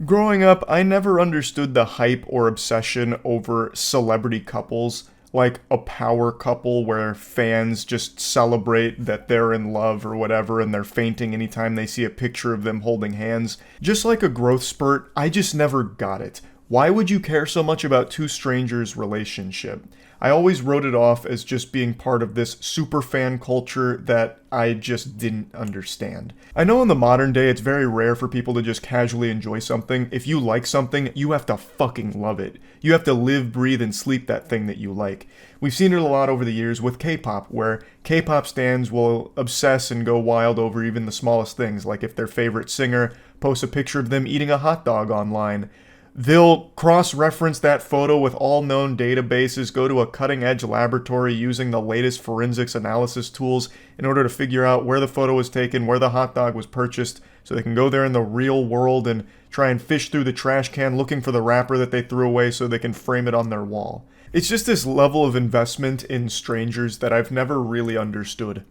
Growing up, I never understood the hype or obsession over celebrity couples, like a power couple where fans just celebrate that they're in love or whatever and they're fainting anytime they see a picture of them holding hands. Just like a growth spurt, I just never got it. Why would you care so much about two strangers' relationship? I always wrote it off as just being part of this super fan culture that I just didn't understand. I know in the modern day it's very rare for people to just casually enjoy something. If you like something, you have to fucking love it. You have to live, breathe, and sleep that thing that you like. We've seen it a lot over the years with K-pop, where K-pop stans will obsess and go wild over even the smallest things, like if their favorite singer posts a picture of them eating a hot dog online. They'll cross-reference that photo with all known databases, go to a cutting-edge laboratory using the latest forensics analysis tools in order to figure out where the photo was taken, where the hot dog was purchased, so they can go there in the real world and try and fish through the trash can looking for the wrapper that they threw away so they can frame it on their wall. It's just this level of investment in strangers that I've never really understood.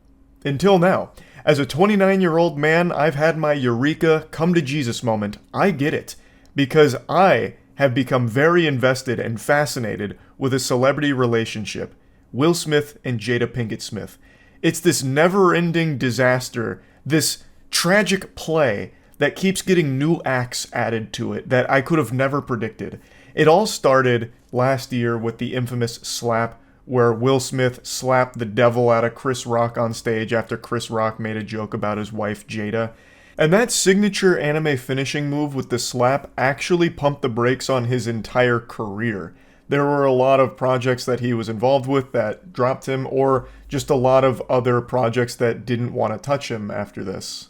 Until now. As a 29-year-old man, I've had my eureka, come to Jesus moment. I get it. Because I have become very invested and fascinated with a celebrity relationship, Will Smith and Jada Pinkett Smith. It's this never-ending disaster, this tragic play that keeps getting new acts added to it that I could have never predicted. It all started last year with the infamous slap where Will Smith slapped the devil out of Chris Rock on stage after Chris Rock made a joke about his wife Jada. And that signature anime finishing move with the slap actually pumped the brakes on his entire career. There were a lot of projects that he was involved with that dropped him, or just a lot of other projects that didn't want to touch him after this.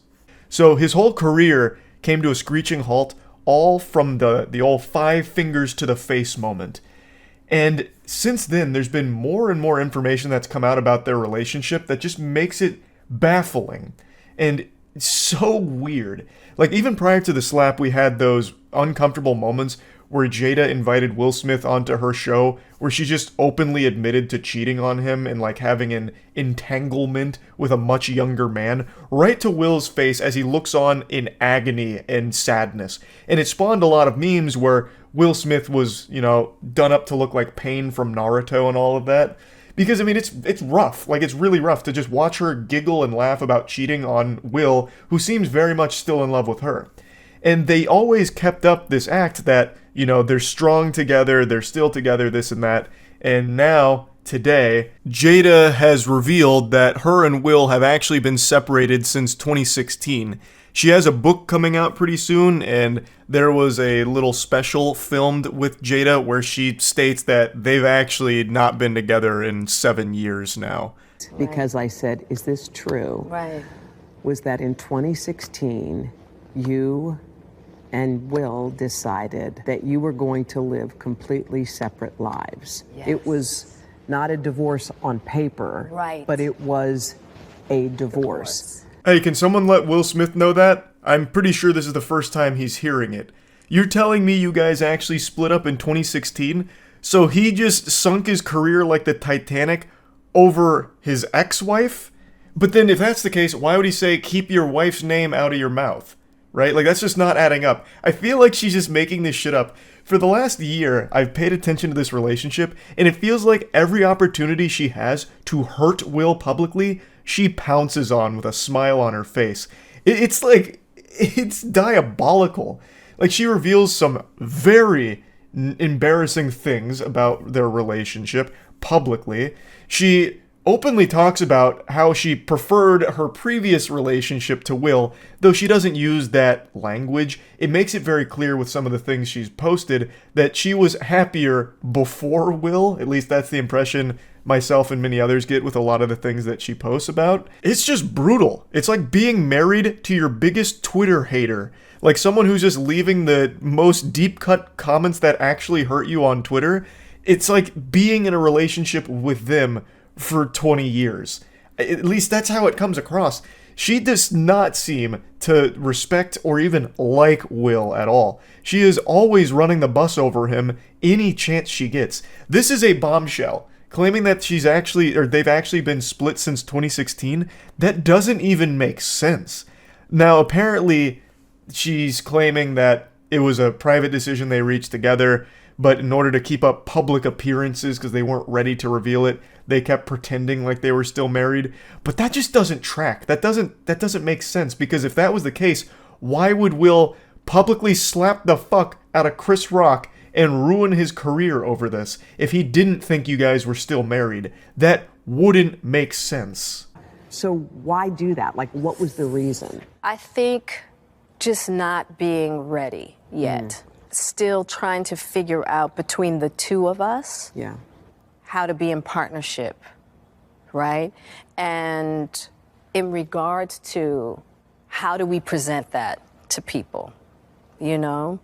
So his whole career came to a screeching halt, all from the old five fingers to the face moment. And since then, there's been more and more information that's come out about their relationship that just makes it baffling. And it's so weird. Like, even prior to the slap, we had those uncomfortable moments where Jada invited Will Smith onto her show, where she just openly admitted to cheating on him and, like, having an entanglement with a much younger man, right to Will's face as he looks on in agony and sadness. And it spawned a lot of memes where Will Smith was, done up to look like Pain from Naruto and all of that. Because, I mean, it's rough. Like, it's really rough to just watch her giggle and laugh about cheating on Will, who seems very much still in love with her. And they always kept up this act that, they're strong together, they're still together, this and that. And now, today, Jada has revealed that her and Will have actually been separated since 2016. She has a book coming out pretty soon, and there was a little special filmed with Jada where she states that they've actually not been together in 7 years now. Because I said, is this true? Right. Was that in 2016, you and Will decided that you were going to live completely separate lives. Yes. It was not a divorce on paper, right, but it was a divorce. Hey, can someone let Will Smith know that? I'm pretty sure this is the first time he's hearing it. You're telling me you guys actually split up in 2016? So he just sunk his career like the Titanic over his ex-wife? But then if that's the case, why would he say, keep your wife's name out of your mouth? Right? Like, that's just not adding up. I feel like she's just making this shit up. For the last year, I've paid attention to this relationship, and it feels like every opportunity she has to hurt Will publicly, she pounces on with a smile on her face. It's diabolical. Like, she reveals some very embarrassing things about their relationship publicly. She openly talks about how she preferred her previous relationship to Will, though she doesn't use that language. It makes it very clear with some of the things she's posted that she was happier before Will. At least that's the impression myself and many others get with a lot of the things that she posts about. It's just brutal. It's like being married to your biggest Twitter hater. Like someone who's just leaving the most deep-cut comments that actually hurt you on Twitter. It's like being in a relationship with them for 20 years. At least that's how it comes across. She does not seem to respect or even like Will at all. She is always running the bus over him any chance she gets. This is a bombshell. Claiming that they've actually been split since 2016, that doesn't even make sense. Now, apparently, she's claiming that It was a private decision they reached together, but in order to keep up public appearances, because they weren't ready to reveal it, they kept pretending like they were still married. But that just doesn't track. That doesn't make sense, because if that was the case, why would Will publicly slap the fuck out of Chris Rock and ruin his career over this if he didn't think you guys were still married? That wouldn't make sense. So why do that? Like, what was the reason? I think just not being ready yet. Still trying to figure out between the two of us Yeah. how to be in partnership, right? And in regards to how do we present that to people, you know?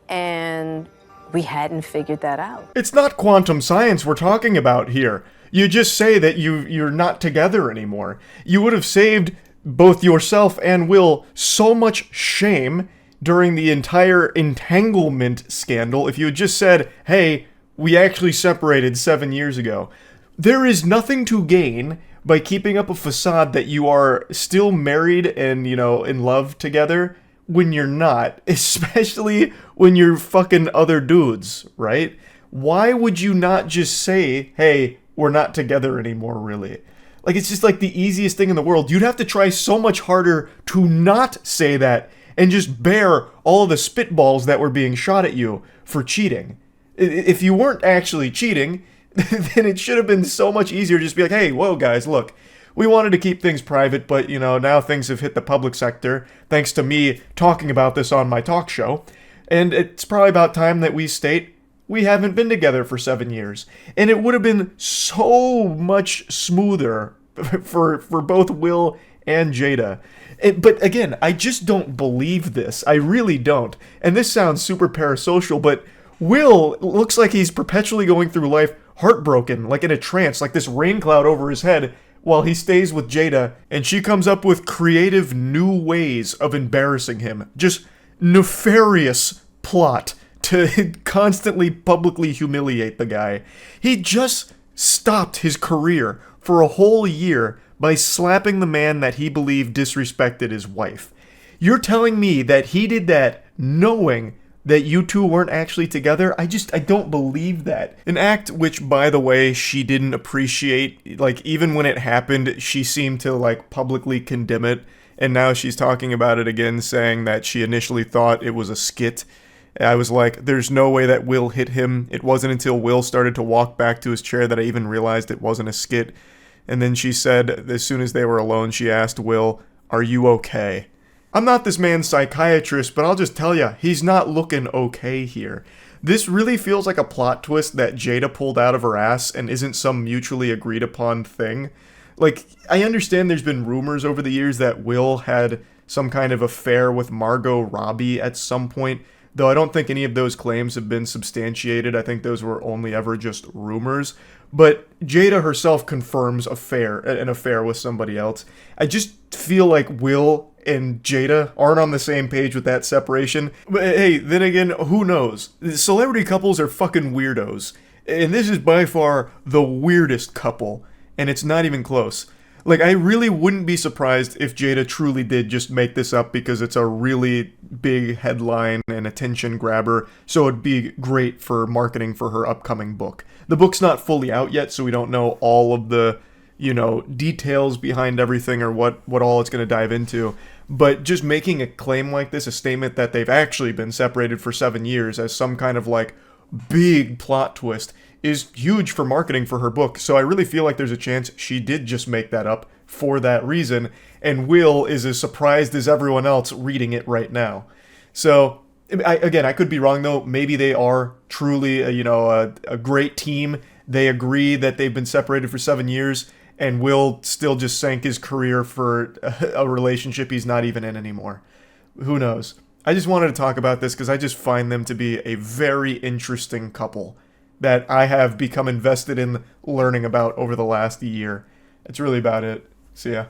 And we hadn't figured that out. It's not quantum science we're talking about here. You just say that you're not together anymore. You would have saved both yourself and Will so much shame during the entire entanglement scandal if you had just said, hey, we actually separated 7 years ago. There is nothing to gain by keeping up a facade that you are still married and, in love together when you're not, especially when you're fucking other dudes, right? Why would you not just say, hey, we're not together anymore, really? Like, it's just like the easiest thing in the world. You'd have to try so much harder to not say that and just bear all of the spitballs that were being shot at you for cheating. If you weren't actually cheating, then it should have been so much easier to just be like, hey, whoa, guys, look, we wanted to keep things private, but, now things have hit the public sector thanks to me talking about this on my talk show. And it's probably about time that we state we haven't been together for 7 years. And it would have been so much smoother for both Will and Jada. But again, I just don't believe this. I really don't. And this sounds super parasocial, but Will looks like he's perpetually going through life heartbroken, like in a trance, like this rain cloud over his head, while he stays with Jada, and she comes up with creative new ways of embarrassing him. Just nefarious plot to constantly publicly humiliate the guy. He just stopped his career for a whole year by slapping the man that he believed disrespected his wife. You're telling me that he did that knowing that you two weren't actually together? I don't believe that. An act which, by the way, she didn't appreciate. Like, even when it happened, she seemed to, publicly condemn it. And now she's talking about it again, saying that she initially thought it was a skit. I was like, there's no way that Will hit him. It wasn't until Will started to walk back to his chair that I even realized it wasn't a skit. And then she said, as soon as they were alone, she asked Will, are you okay? I'm not this man's psychiatrist, but I'll just tell you, he's not looking okay here. This really feels like a plot twist that Jada pulled out of her ass and isn't some mutually agreed upon thing. Like, I understand there's been rumors over the years that Will had some kind of affair with Margot Robbie at some point, though I don't think any of those claims have been substantiated. I think those were only ever just rumors. But Jada herself confirms an affair with somebody else. I just feel like Will and Jada aren't on the same page with that separation. But hey, then again, who knows? Celebrity couples are fucking weirdos. And this is by far the weirdest couple. And it's not even close. Like, I really wouldn't be surprised if Jada truly did just make this up because it's a really big headline and attention grabber, so it'd be great for marketing for her upcoming book. The book's not fully out yet, so we don't know all of the, details behind everything or what all it's going to dive into. But just making a claim like this, a statement that they've actually been separated for 7 years as some kind of, big plot twist, is huge for marketing for her book. So I really feel like there's a chance she did just make that up for that reason, and Will is as surprised as everyone else reading it right now. So, I could be wrong though. Maybe they are truly, a great team. They agree that they've been separated for 7 years, and Will still just sank his career for a relationship he's not even in anymore. Who knows? I just wanted to talk about this because I just find them to be a very interesting couple that I have become invested in learning about over the last year. That's really about it. See ya.